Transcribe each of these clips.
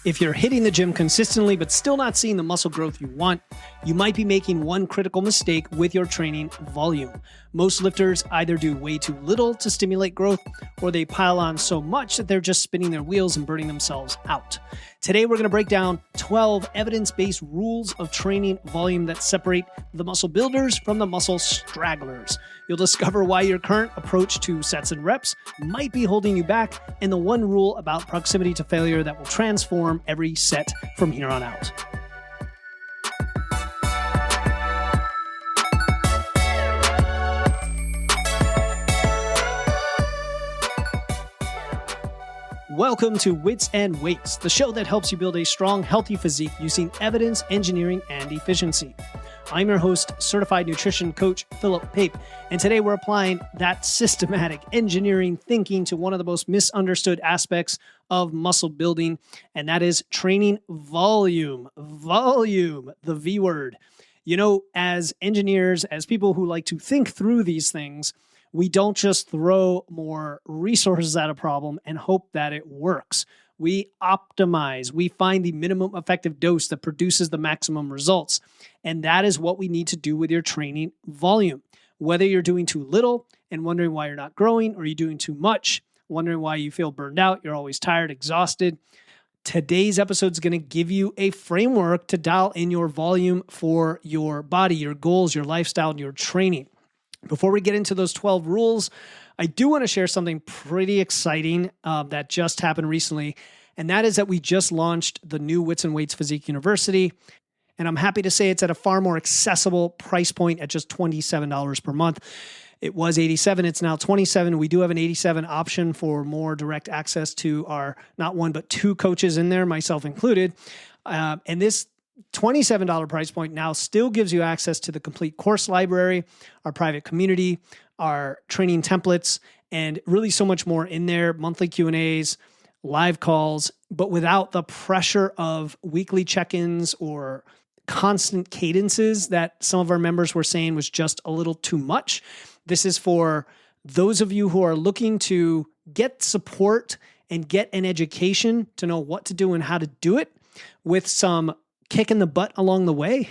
If you're hitting the gym consistently but still not seeing the muscle growth you want, you might be making one critical mistake with your training volume. Most lifters either do way too little to stimulate growth, or they pile on so much that they're just spinning their wheels and burning themselves out. Today, we're going to break down 12 evidence-based rules of training volume that separate the muscle builders from the muscle stragglers. You'll discover why your current approach to sets and reps might be holding you back, and the one rule about proximity to failure that will transform every set from here on out. Welcome to Wits and Weights, the show that helps you build a strong, healthy physique using evidence, engineering, and efficiency. I'm your host, certified nutrition coach, Philip Pape, and today we're applying that systematic engineering thinking to one of the most misunderstood aspects of muscle building, and that is training volume. Volume, the V word. You know, as engineers, as people who like to think through these things, we don't just throw more resources at a problem and hope that it works. We optimize. We find the minimum effective dose that produces the maximum results. And that is what we need to do with your training volume. Whether you're doing too little and wondering why you're not growing, or you're doing too much, wondering why you feel burned out, you're always tired, exhausted. Today's episode is going to give you a framework to dial in your volume for your body, your goals, your lifestyle, and your training. Before we get into those 12 rules, I do want to share something pretty exciting that just happened recently, and that is that we just launched the new Wits and Weights Physique University, and I'm happy to say it's at a far more accessible price point at just $27 per month. It was $87, it's now $27. We do have an $87 option for more direct access to our not one but two coaches in there, myself included, and this $27 price point now still gives you access to the complete course library, our private community, our training templates, and really so much more in there, monthly Q&As, live calls, but without the pressure of weekly check-ins or constant cadences that some of our members were saying was just a little too much. This is for those of you who are looking to get support and get an education to know what to do and how to do it with some kick in the butt along the way,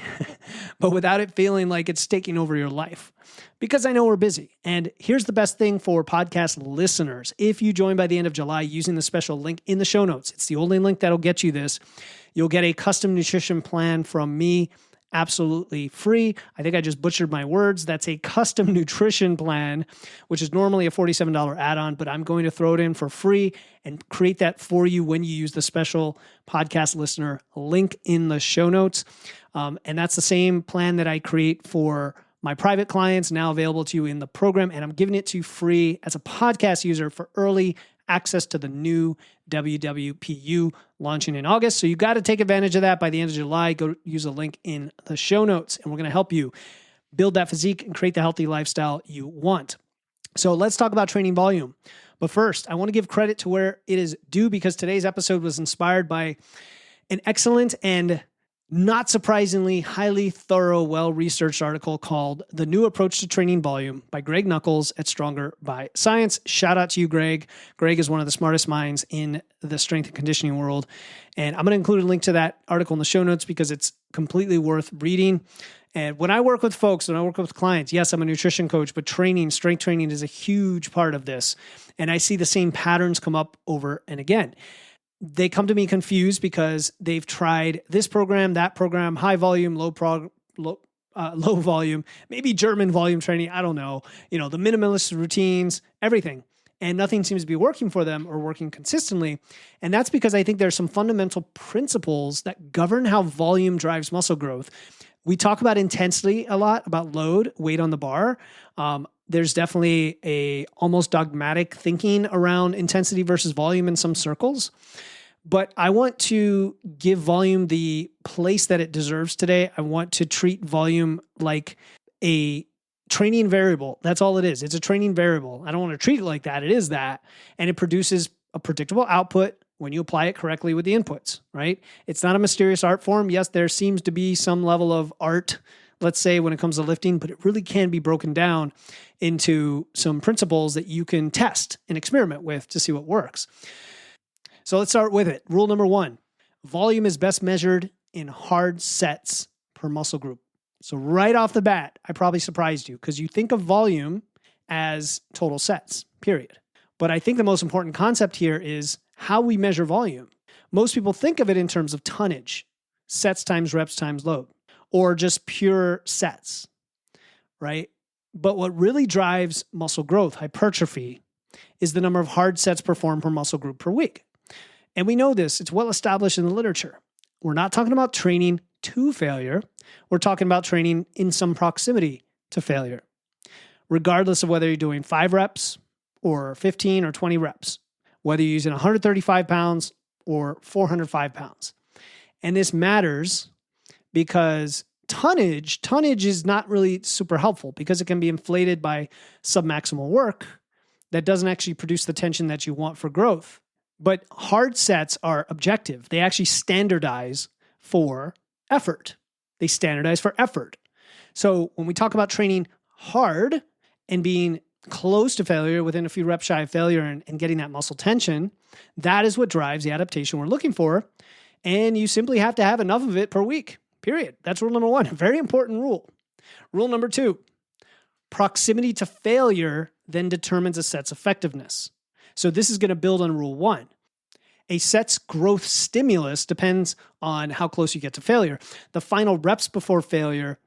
but without it feeling like it's taking over your life. Because I know we're busy. And here's the best thing for podcast listeners. If you join by the end of July using the special link in the show notes, it's the only link that'll get you this. You'll get a custom nutrition plan from me, absolutely free. I think I just butchered my words. That's a custom nutrition plan, which is normally a $47 add-on, but I'm going to throw it in for free and create that for you when you use the special podcast listener link in the show notes. And that's the same plan that I create for my private clients, now available to you in the program. And I'm giving it to you free as a podcast user for early access to the new WWPU launching in August. So you got to take advantage of that by the end of July. Go use the link in the show notes, and we're going to help you build that physique and create the healthy lifestyle you want. So let's talk about training volume. But first, I want to give credit to where it is due, because today's episode was inspired by an excellent and not surprisingly highly thorough, well-researched article called The New Approach to Training Volume by Greg Nuckols at Stronger by Science. Shout out to you, Greg. Greg is one of the smartest minds in the strength and conditioning world. And I'm going to include a link to that article in the show notes because it's completely worth reading. And when I work with folks, when I work with clients, yes, I'm a nutrition coach, but strength training is a huge part of this. And I see the same patterns come up over and again. They come to me confused because they've tried this program, that program, high volume, low volume, maybe German volume training. I don't know, the minimalist routines, everything. And nothing seems to be working for them or working consistently. And that's because I think there's some fundamental principles that govern how volume drives muscle growth. We talk about intensity a lot, about load, weight on the bar. There's definitely a almost dogmatic thinking around intensity versus volume in some circles. But I want to give volume the place that it deserves today. I want to treat volume like a training variable. That's all it is. It's a training variable. I don't want to treat it like that. It is that. And it produces a predictable output when you apply it correctly with the inputs, right? It's not a mysterious art form. Yes, there seems to be some level of art, let's say, when it comes to lifting, but it really can be broken down into some principles that you can test and experiment with to see what works. So let's start with it. Rule number one, Volume is best measured in hard sets per muscle group. So right off the bat, I probably surprised you because you think of volume as total sets, period. But I think the most important concept here is how we measure volume. Most people think of it in terms of tonnage, sets times reps times load, or just pure sets, right? But what really drives muscle growth, hypertrophy, is the number of hard sets performed per muscle group per week. And we know this, it's well established in the literature. We're not talking about training to failure. We're talking about training in some proximity to failure, regardless of whether you're doing 5 reps or 15 or 20 reps, whether you're using 135 pounds or 405 pounds. And this matters because tonnage is not really super helpful because it can be inflated by submaximal work that doesn't actually produce the tension that you want for growth. But hard sets are objective. They actually standardize for effort. They standardize for effort. So when we talk about training hard and being close to failure, within a few reps shy of failure and getting that muscle tension, that is what drives the adaptation we're looking for. And you simply have to have enough of it per week, period. That's rule number 1, a very important rule. Rule number 2, proximity to failure then determines a set's effectiveness. So this is going to build on rule 1. A set's growth stimulus depends on how close you get to failure. The final reps before failure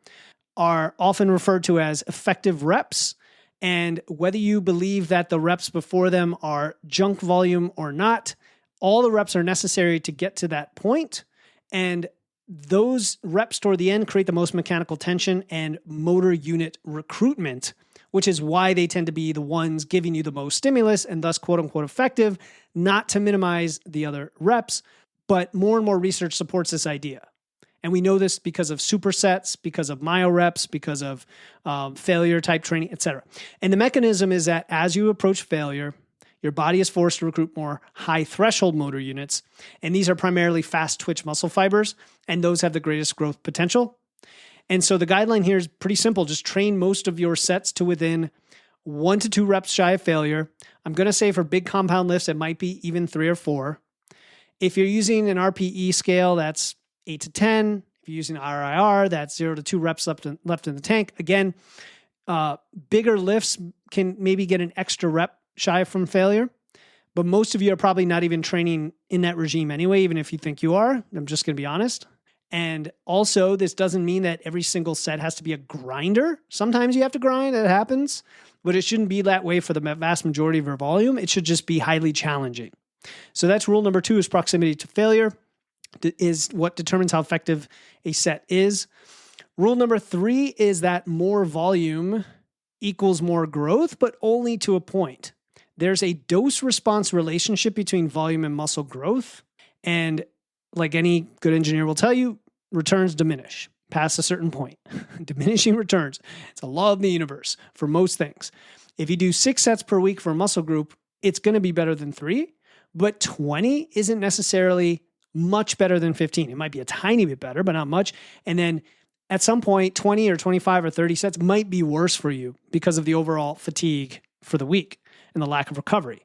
are often referred to as effective reps. And whether you believe that the reps before them are junk volume or not, all the reps are necessary to get to that point. And those reps toward the end create the most mechanical tension and motor unit recruitment, which is why they tend to be the ones giving you the most stimulus and thus quote unquote effective, not to minimize the other reps, but more and more research supports this idea. And we know this because of supersets, because of myo reps, because of failure type training, etc. And the mechanism is that as you approach failure, your body is forced to recruit more high threshold motor units. And these are primarily fast twitch muscle fibers, and those have the greatest growth potential. And so the guideline here is pretty simple. Just train most of your sets to within 1 to 2 reps shy of failure. I'm going to say for big compound lifts, it might be even 3 or 4. If you're using an RPE scale, that's 8 to 10. If you're using RIR, that's 0 to 2 reps left in the tank. Again, bigger lifts can maybe get an extra rep shy from failure, but most of you are probably not even training in that regime anyway, even if you think you are. I'm just going to be honest. And also, this doesn't mean that every single set has to be a grinder. Sometimes you have to grind, it happens, but it shouldn't be that way for the vast majority of your volume. It should just be highly challenging. So that's rule number 2, is proximity to failure is what determines how effective a set is. Rule number 3 is that more volume equals more growth, but only to a point. There's a dose-response relationship between volume and muscle growth. And like any good engineer will tell you, returns diminish past a certain point. Diminishing returns. It's a law of the universe for most things. If you do 6 sets per week for a muscle group, it's going to be better than 3, but 20 isn't necessarily much better than 15. It might be a tiny bit better, but not much. And then at some point, 20 or 25 or 30 sets might be worse for you because of the overall fatigue for the week and the lack of recovery.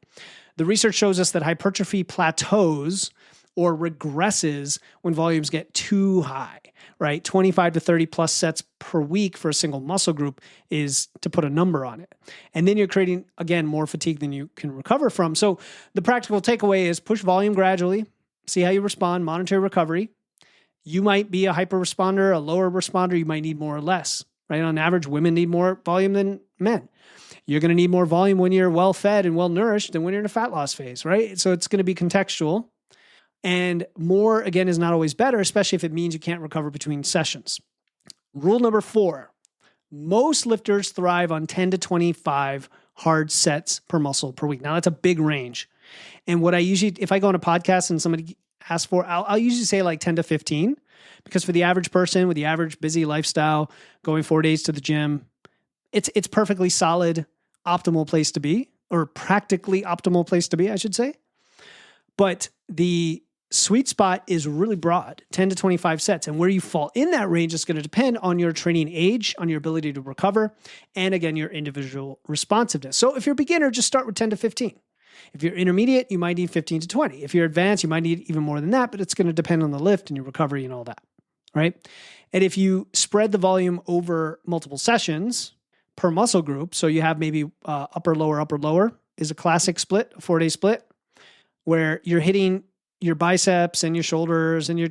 The research shows us that hypertrophy plateaus or regresses when volumes get too high, right? 25 to 30 plus sets per week for a single muscle group is to put a number on it. And then you're creating, again, more fatigue than you can recover from. So the practical takeaway is push volume gradually, see how you respond, monitor recovery. You might be a hyper responder, a lower responder. You might need more or less, right? On average, women need more volume than men. You're going to need more volume when you're well-fed and well-nourished than when you're in a fat loss phase, right? So it's going to be contextual. And more, again, is not always better, especially if it means you can't recover between sessions. Rule number 4, most lifters thrive on 10 to 25 hard sets per muscle per week. Now, that's a big range. And what I usually, if I go on a podcast and somebody asks for, I'll usually say like 10 to 15, because for the average person with the average busy lifestyle, going 4 days to the gym, it's perfectly solid, optimal place to be, or practically optimal place to be, I should say. But the sweet spot is really broad, 10 to 25 sets. And where you fall in that range is going to depend on your training age, on your ability to recover, and again, your individual responsiveness. So if you're a beginner, just start with 10 to 15. If you're intermediate, you might need 15 to 20. If you're advanced, you might need even more than that, but it's going to depend on the lift and your recovery and all that, right? And if you spread the volume over multiple sessions per muscle group, so you have maybe upper, lower is a classic split, a 4-day split, where you're hitting your biceps and your shoulders and your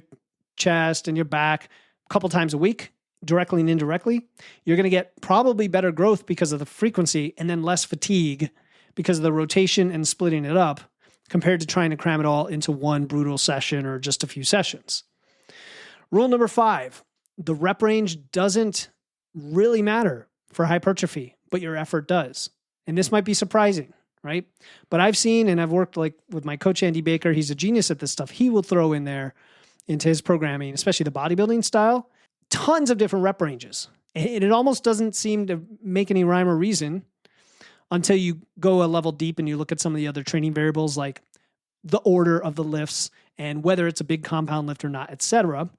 chest and your back a couple times a week, directly and indirectly, you're going to get probably better growth because of the frequency and then less fatigue because of the rotation and splitting it up compared to trying to cram it all into one brutal session or just a few sessions. Rule number 5, the rep range doesn't really matter for hypertrophy, but your effort does. And this might be surprising, right? But I've seen, and I've worked like with my coach, Andy Baker, he's a genius at this stuff. He will throw in there into his programming, especially the bodybuilding style, tons of different rep ranges. And it almost doesn't seem to make any rhyme or reason until you go a level deep and you look at some of the other training variables like the order of the lifts and whether it's a big compound lift or not, etc.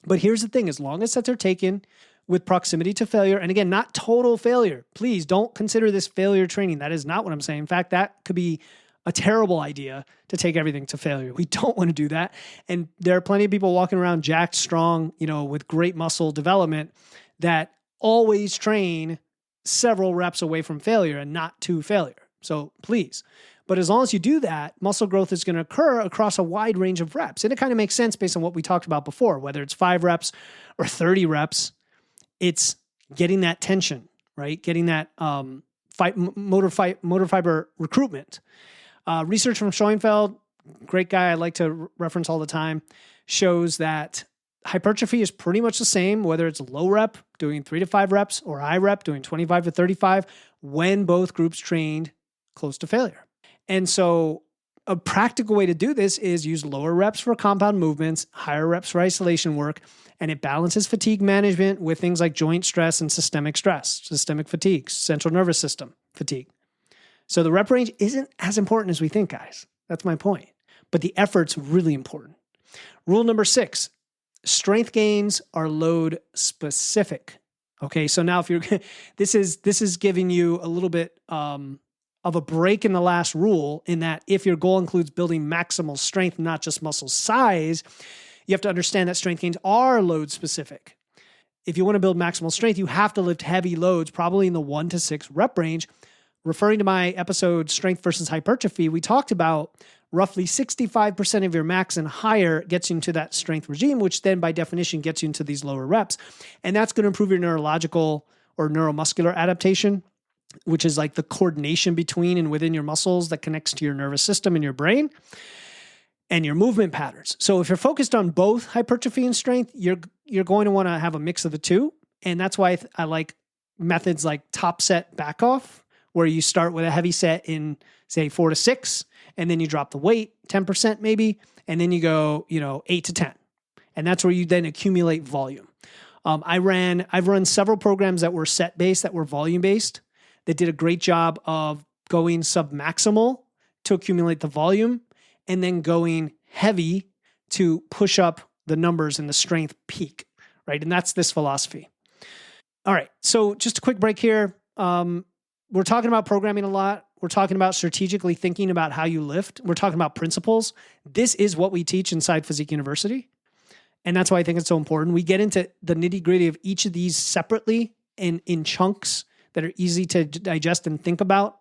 But here's the thing, as long as sets are taken with proximity to failure, and again, not total failure. Please don't consider this failure training. That is not what I'm saying. In fact, that could be a terrible idea to take everything to failure. We don't want to do that. And there are plenty of people walking around jacked, strong, with great muscle development that always train several reps away from failure and not to failure. So please. But as long as you do that, muscle growth is going to occur across a wide range of reps. And it kind of makes sense based on what we talked about before, whether it's 5 reps or 30 reps, it's getting that tension, right? Getting that motor fiber recruitment. Research from Schoenfeld, great guy I like to reference all the time, shows that hypertrophy is pretty much the same, whether it's low rep, doing 3 to 5 reps, or high rep, doing 25 to 35, when both groups trained close to failure. And so a practical way to do this is use lower reps for compound movements, higher reps for isolation work, and it balances fatigue management with things like joint stress and systemic stress, systemic fatigue, central nervous system fatigue. So the rep range isn't as important as we think, guys. That's my point. But the effort's really important. Rule number 6, strength gains are load specific. Okay, so now if you're, this is giving you a little bit of a break in the last rule, in that if your goal includes building maximal strength, not just muscle size, you have to understand that strength gains are load specific. If you want to build maximal strength, you have to lift heavy loads, probably in the 1 to 6 rep range. Referring to my episode, Strength versus Hypertrophy, we talked about roughly 65% of your max and higher gets you into that strength regime, which then by definition gets you into these lower reps. And that's going to improve your neurological or neuromuscular adaptation, which is like the coordination between and within your muscles that connects to your nervous system and your brain, and your movement patterns. So if you're focused on both hypertrophy and strength, you're going to want to have a mix of the two. And that's why I like methods like top set back off, where you start with a heavy set in, say, 4 to 6, and then you drop the weight, 10% maybe, and then you go, 8 to 10. And that's where you then accumulate volume. I've run several programs that were set-based, that were volume-based, that did a great job of going sub-maximal to accumulate the volume, and then going heavy to push up the numbers and the strength peak, right? And that's this philosophy. All right, so just a quick break here. We're talking about programming a lot. We're talking about strategically thinking about how you lift. We're talking about principles. This is what we teach inside Physique University. And that's why I think it's so important. We get into the nitty-gritty of each of these separately and in chunks that are easy to digest and think about.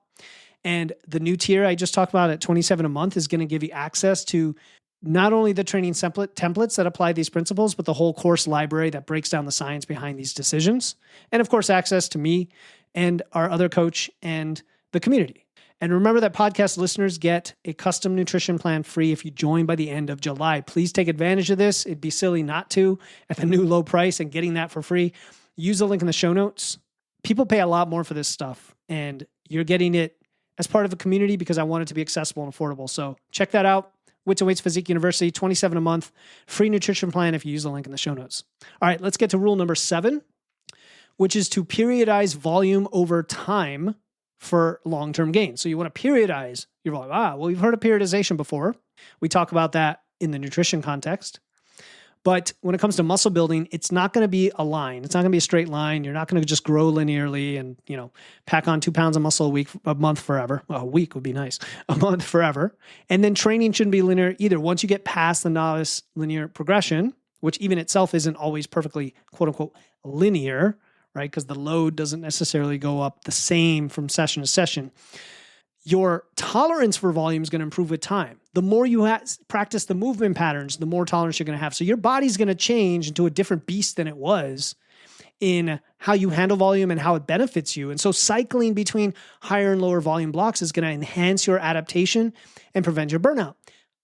And the new tier I just talked about at $27 a month is going to give you access to not only the training templates that apply these principles, but the whole course library that breaks down the science behind these decisions. And of course, access to me and our other coach and the community. And remember that podcast listeners get a custom nutrition plan free if you join by the end of July. Please take advantage of this. It'd be silly not to at the new low price and getting that for free. Use the link in the show notes. People pay a lot more for this stuff, and you're getting it as part of a community because I want it to be accessible and affordable. So check that out. Wits and Weights Physique University, $27 a month, free nutrition plan if you use the link in the show notes. All right, let's get to rule number 7, which is to periodize volume over time for long-term gain. So you want to periodize your volume. Well, we've heard of periodization before. We talk about that in the nutrition context. But when it comes to muscle building, it's not going to be a line. It's not going to be a straight line. You're not going to just grow linearly and, pack on 2 pounds of muscle a month forever. Well, a week would be nice. A month forever. And then training shouldn't be linear either. Once you get past the novice linear progression, which even itself isn't always perfectly quote unquote linear, right? Because the load doesn't necessarily go up the same from session to session. Your tolerance for volume is going to improve with time. The more you practice the movement patterns, the more tolerance you're going to have. So your body's going to change into a different beast than it was in how you handle volume and how it benefits you. And so cycling between higher and lower volume blocks is going to enhance your adaptation and prevent your burnout.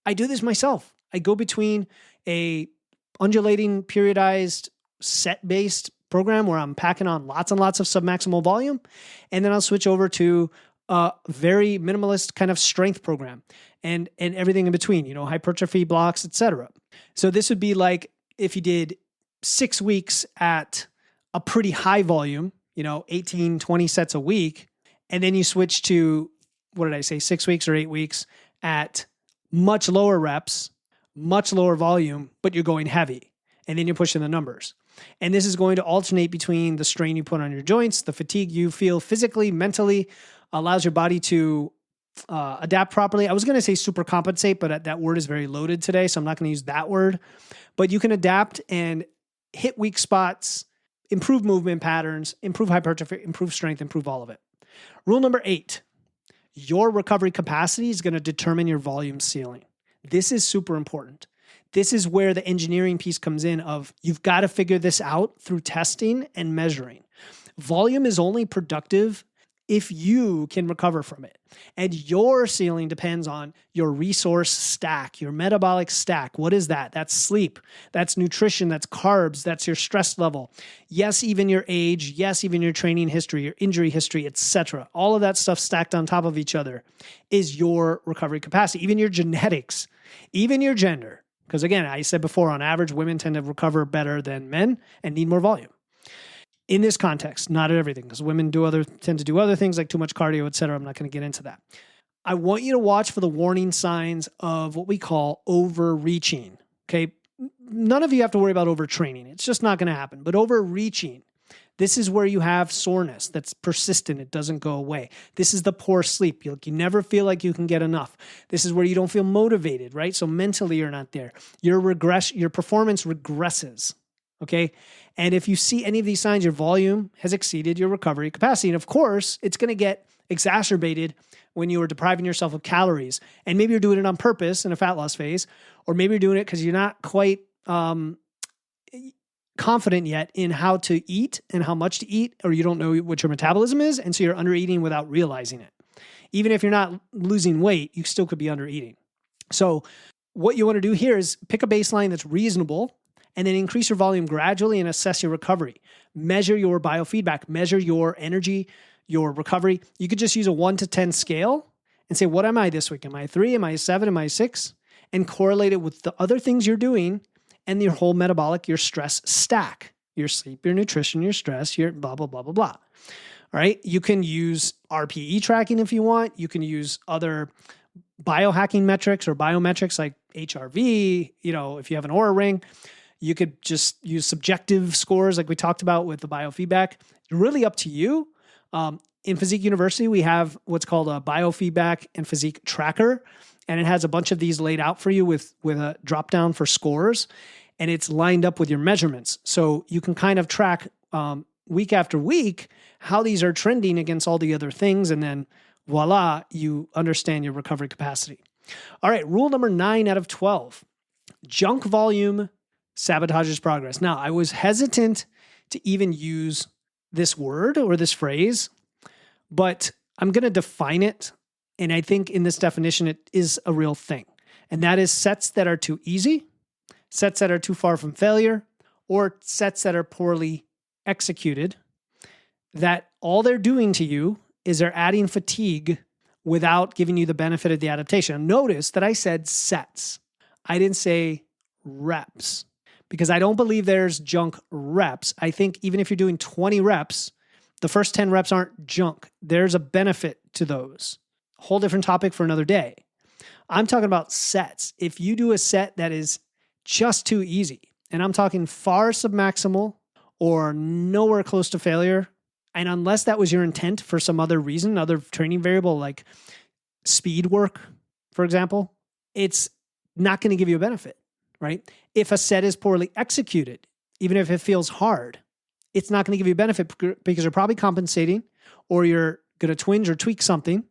I do this myself. I go between a undulating, periodized, set-based program where I'm packing on lots and lots of submaximal volume, and then I'll switch over to a very minimalist kind of strength program and everything in between, hypertrophy blocks, etc. So this would be like if you did 6 weeks at a pretty high volume, 18, 20 sets a week, and then you switch to, 6 weeks or 8 weeks at much lower reps, much lower volume, but you're going heavy, and then you're pushing the numbers. And this is going to alternate between the strain you put on your joints, the fatigue you feel physically, mentally, allows your body to adapt properly. I was going to say super compensate, but that word is very loaded today, so I'm not going to use that word. But you can adapt and hit weak spots, improve movement patterns, improve hypertrophy, improve strength, improve all of it. Rule number 8, your recovery capacity is going to determine your volume ceiling. This is super important. This is where the engineering piece comes in of you've got to figure this out through testing and measuring. Volume is only productive if you can recover from it. And your ceiling depends on your resource stack, your metabolic stack. What is that? That's sleep. That's nutrition. That's carbs. That's your stress level. Yes, even your age. Yes, even your training history, your injury history, etc. All of that stuff stacked on top of each other is your recovery capacity. Even your genetics, even your gender. Because again, I said before, on average, women tend to recover better than men and need more volume. In this context, not everything, because women tend to do other things like too much cardio, et cetera. I'm not going to get into that. I want you to watch for the warning signs of what we call overreaching. Okay. None of you have to worry about overtraining. It's just not going to happen. But overreaching, this is where you have soreness that's persistent. It doesn't go away. This is the poor sleep. You never feel like you can get enough. This is where you don't feel motivated, right? So mentally you're not there. Your performance regresses. Okay. And if you see any of these signs, your volume has exceeded your recovery capacity. And of course, it's going to get exacerbated when you are depriving yourself of calories. And maybe you're doing it on purpose in a fat loss phase, or maybe you're doing it because you're not quite confident yet in how to eat and how much to eat, or you don't know what your metabolism is. And so you're under eating without realizing it. Even if you're not losing weight, you still could be under eating. So what you want to do here is pick a baseline that's reasonable, and then increase your volume gradually and assess your recovery. Measure your biofeedback, measure your energy, your recovery. You could just use a 1 to 10 scale and say, what am I this week? Am I a 3? Am I a 7? Am I a 6? And correlate it with the other things you're doing and your whole metabolic, your stress stack, your sleep, your nutrition, your stress, your blah, blah, blah, blah, blah. All right. You can use RPE tracking if you want. You can use other biohacking metrics or biometrics like HRV, if you have an Oura ring. You could just use subjective scores like we talked about with the biofeedback. Really up to you. In Physique University, we have what's called a biofeedback and physique tracker, and it has a bunch of these laid out for you with a drop down for scores, and it's lined up with your measurements. So you can kind of track week after week how these are trending against all the other things, and then voila, you understand your recovery capacity. All right, rule number 9 out of 12. Junk volume sabotages progress. Now, I was hesitant to even use this word or this phrase, but I'm going to define it. And I think in this definition, it is a real thing. And that is sets that are too easy, sets that are too far from failure, or sets that are poorly executed, that all they're doing to you is they're adding fatigue without giving you the benefit of the adaptation. Notice that I said sets. I didn't say reps, because I don't believe there's junk reps. I think even if you're doing 20 reps, the first 10 reps aren't junk. There's a benefit to those. Whole different topic for another day. I'm talking about sets. If you do a set that is just too easy, and I'm talking far submaximal or nowhere close to failure, and unless that was your intent for some other reason, other training variable like speed work, for example, it's not going to give you a benefit, right? If a set is poorly executed, even if it feels hard, it's not going to give you a benefit because you're probably compensating, or you're going to twinge or tweak something.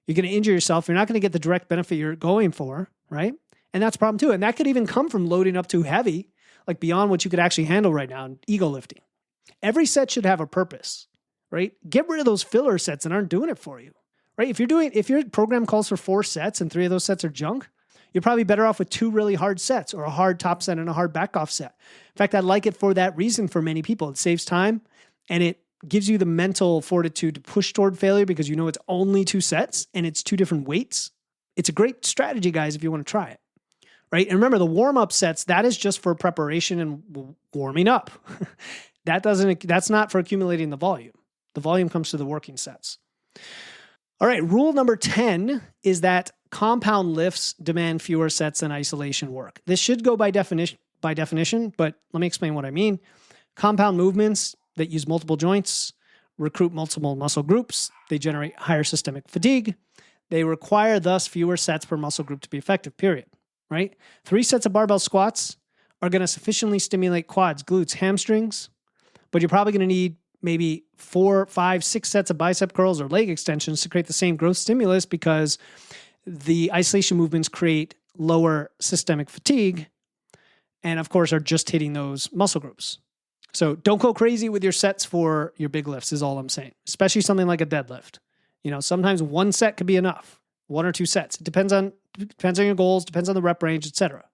You're going to injure yourself. You're not going to get the direct benefit you're going for, right? And that's a problem too. And that could even come from loading up too heavy, like beyond what you could actually handle right now in ego lifting. Every set should have a purpose, right? Get rid of those filler sets that aren't doing it for you, right? If your program calls for 4 sets and 3 of those sets are junk, you're probably better off with 2 really hard sets, or a hard top set and a hard back off set. In fact, I like it for that reason for many people. It saves time and it gives you the mental fortitude to push toward failure because you know it's only 2 sets and it's 2 different weights. It's a great strategy, guys, if you want to try it, right? And remember, the warm-up sets, that is just for preparation and warming up. That's not for accumulating the volume. The volume comes to the working sets. All right, rule number 10 is that compound lifts demand fewer sets than isolation work. This should go by definition, but let me explain what I mean. Compound movements that use multiple joints recruit multiple muscle groups. They generate higher systemic fatigue. They require thus fewer sets per muscle group to be effective, period, right? 3 sets of barbell squats are going to sufficiently stimulate quads, glutes, hamstrings, but you're probably going to need maybe 4, 5, 6 sets of bicep curls or leg extensions to create the same growth stimulus because the isolation movements create lower systemic fatigue and, of course, are just hitting those muscle groups. So don't go crazy with your sets for your big lifts is all I'm saying, especially something like a deadlift. Sometimes 1 set could be enough, 1 or 2 sets. It depends on your goals, depends on the rep range, etc.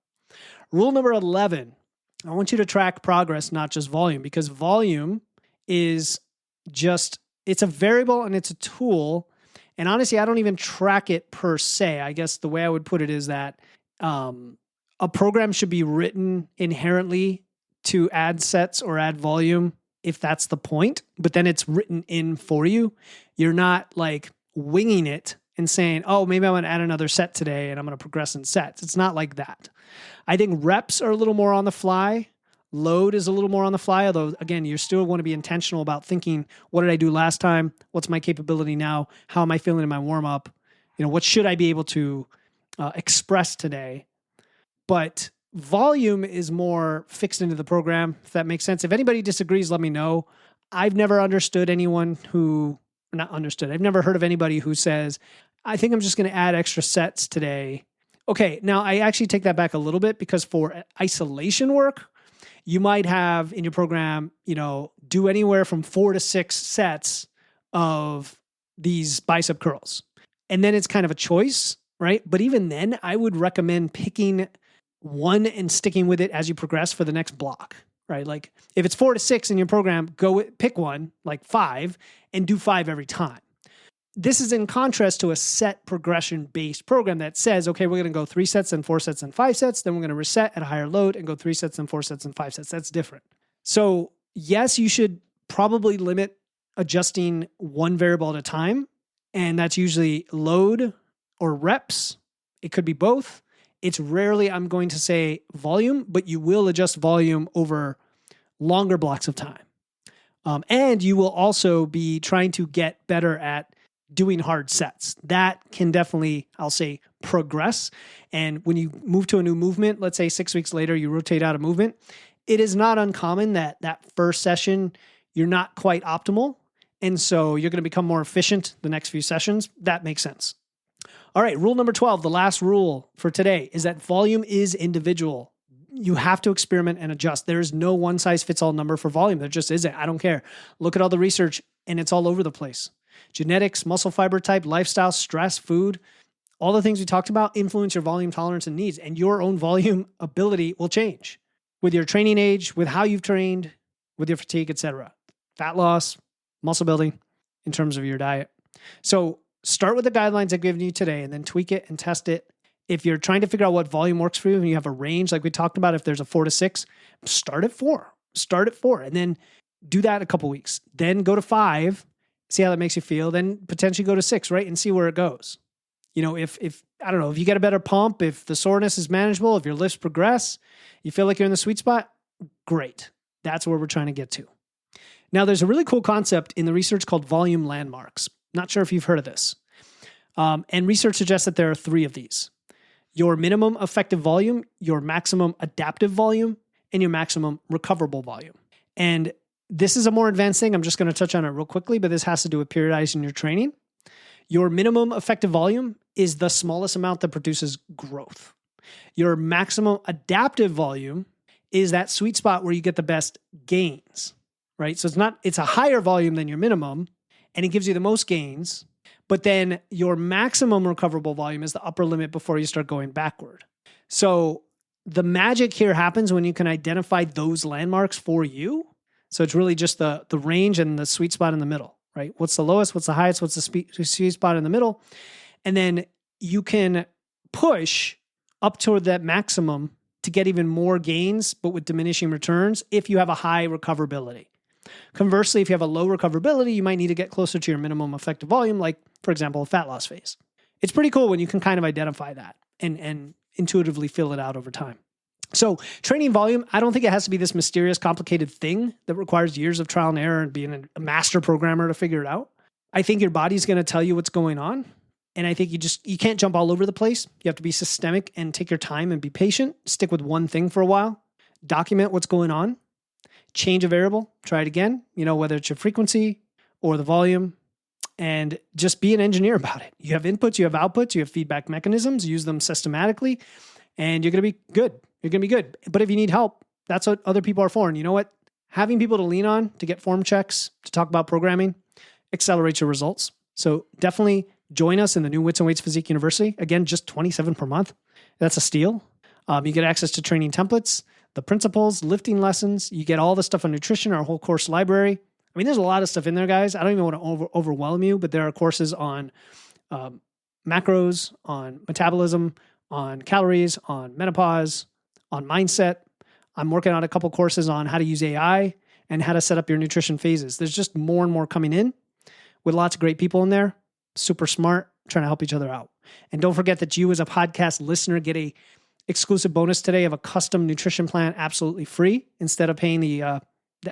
Rule number 11, I want you to track progress, not just volume, because volume is it's a variable and it's a tool. And honestly, I don't even track it per se. I guess the way I would put it is that a program should be written inherently to add sets or add volume if that's the point, but then it's written in for you. You're not like winging it and saying, oh, maybe I'm going to add another set today and I'm going to progress in sets. It's not like that. I think reps are a little more on the fly. Load is a little more on the fly, although, again, you still want to be intentional about thinking, what did I do last time? What's my capability now? How am I feeling in my warm-up? What should I be able to express today? But volume is more fixed into the program, if that makes sense. If anybody disagrees, let me know. I've never understood anyone I've never heard of anybody who says, I think I'm just going to add extra sets today. Okay, now I actually take that back a little bit because for isolation work, you might have in your program, do anywhere from 4 to 6 sets of these bicep curls. And then it's kind of a choice, right? But even then, I would recommend picking one and sticking with it as you progress for the next block, right? Like if it's 4 to 6 in your program, pick one, like 5, and do 5 every time. This is in contrast to a set progression-based program that says, okay, we're going to go 3 sets and 4 sets and 5 sets. Then we're going to reset at a higher load and go 3 sets and 4 sets and 5 sets. That's different. So yes, you should probably limit adjusting one variable at a time. And that's usually load or reps. It could be both. It's rarely, I'm going to say volume, but you will adjust volume over longer blocks of time. And you will also be trying to get better at doing hard sets. That can definitely, I'll say, progress. And when you move to a new movement, let's say 6 weeks later, you rotate out a movement, it is not uncommon that first session, you're not quite optimal. And so you're going to become more efficient the next few sessions. That makes sense. All right, rule number 12, the last rule for today is that volume is individual. You have to experiment and adjust. There is no one-size-fits-all number for volume. There just isn't. I don't care. Look at all the research, and it's all over the place. Genetics, muscle fiber type, lifestyle, stress, food, all the things we talked about influence your volume tolerance and needs, and your own volume ability will change with your training age, with how you've trained, with your fatigue, etc. Fat loss, muscle building in terms of your diet. So start with the guidelines I've given you today and then tweak it and test it. If you're trying to figure out what volume works for you and you have a range like we talked about, if there's a 4 to 6, start at 4. Start at 4 and then do that a couple weeks. Then go to 5, see how that makes you feel. Then potentially go to 6, right? And see where it goes. If I don't know, if you get a better pump, if the soreness is manageable, if your lifts progress, you feel like you're in the sweet spot, great. That's where we're trying to get to. Now, there's a really cool concept in the research called volume landmarks. Not sure if you've heard of this. And research suggests that there are 3 of these: your minimum effective volume, your maximum adaptive volume, and your maximum recoverable volume. And this is a more advanced thing. I'm just going to touch on it real quickly, but this has to do with periodizing your training. Your minimum effective volume is the smallest amount that produces growth. Your maximum adaptive volume is that sweet spot where you get the best gains, right? So it's a higher volume than your minimum, and it gives you the most gains. But then your maximum recoverable volume is the upper limit before you start going backward. So the magic here happens when you can identify those landmarks for you. So it's really just the range and the sweet spot in the middle, right? What's the lowest? What's the highest? What's the sweet spot in the middle? And then you can push up toward that maximum to get even more gains, but with diminishing returns if you have a high recoverability. Conversely, if you have a low recoverability, you might need to get closer to your minimum effective volume, like, for example, a fat loss phase. It's pretty cool when you can kind of identify that and intuitively fill it out over time. So training volume, I don't think it has to be this mysterious, complicated thing that requires years of trial and error and being a master programmer to figure it out. I think your body's going to tell you what's going on. And I think you can't jump all over the place. You have to be systemic and take your time and be patient. Stick with one thing for a while. Document what's going on. Change a variable. Try it again. Whether it's your frequency or the volume. And just be an engineer about it. You have inputs, you have outputs, you have feedback mechanisms. Use them systematically. And you're going to be good. You're going to be good. But if you need help, that's what other people are for. And you know what? Having people to lean on, to get form checks, to talk about programming, accelerates your results. So definitely join us in the new Wits and Weights Physique University. Again, just $27 per month. That's a steal. You get access to training templates, the principles, lifting lessons. You get all the stuff on nutrition, our whole course library. I mean, there's a lot of stuff in there, guys. I don't even want to overwhelm you, but there are courses on macros, on metabolism, on calories, on menopause, on mindset. I'm working on a couple courses on how to use AI and how to set up your nutrition phases. There's just more and more coming in with lots of great people in there. Super smart, trying to help each other out. And don't forget that you as a podcast listener get a exclusive bonus today of a custom nutrition plan absolutely free instead of paying the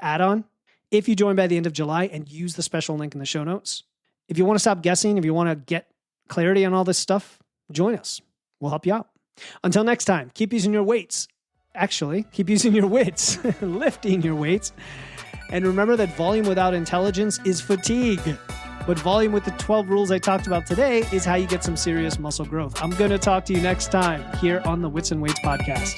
add-on if you join by the end of July and use the special link in the show notes. If you want to stop guessing, if you want to get clarity on all this stuff, join us. We'll help you out. Until next time, keep using your weights. Actually, keep using your wits, lifting your weights. And remember that volume without intelligence is fatigue. But volume with the 12 rules I talked about today is how you get some serious muscle growth. I'm going to talk to you next time here on the Wits and Weights podcast.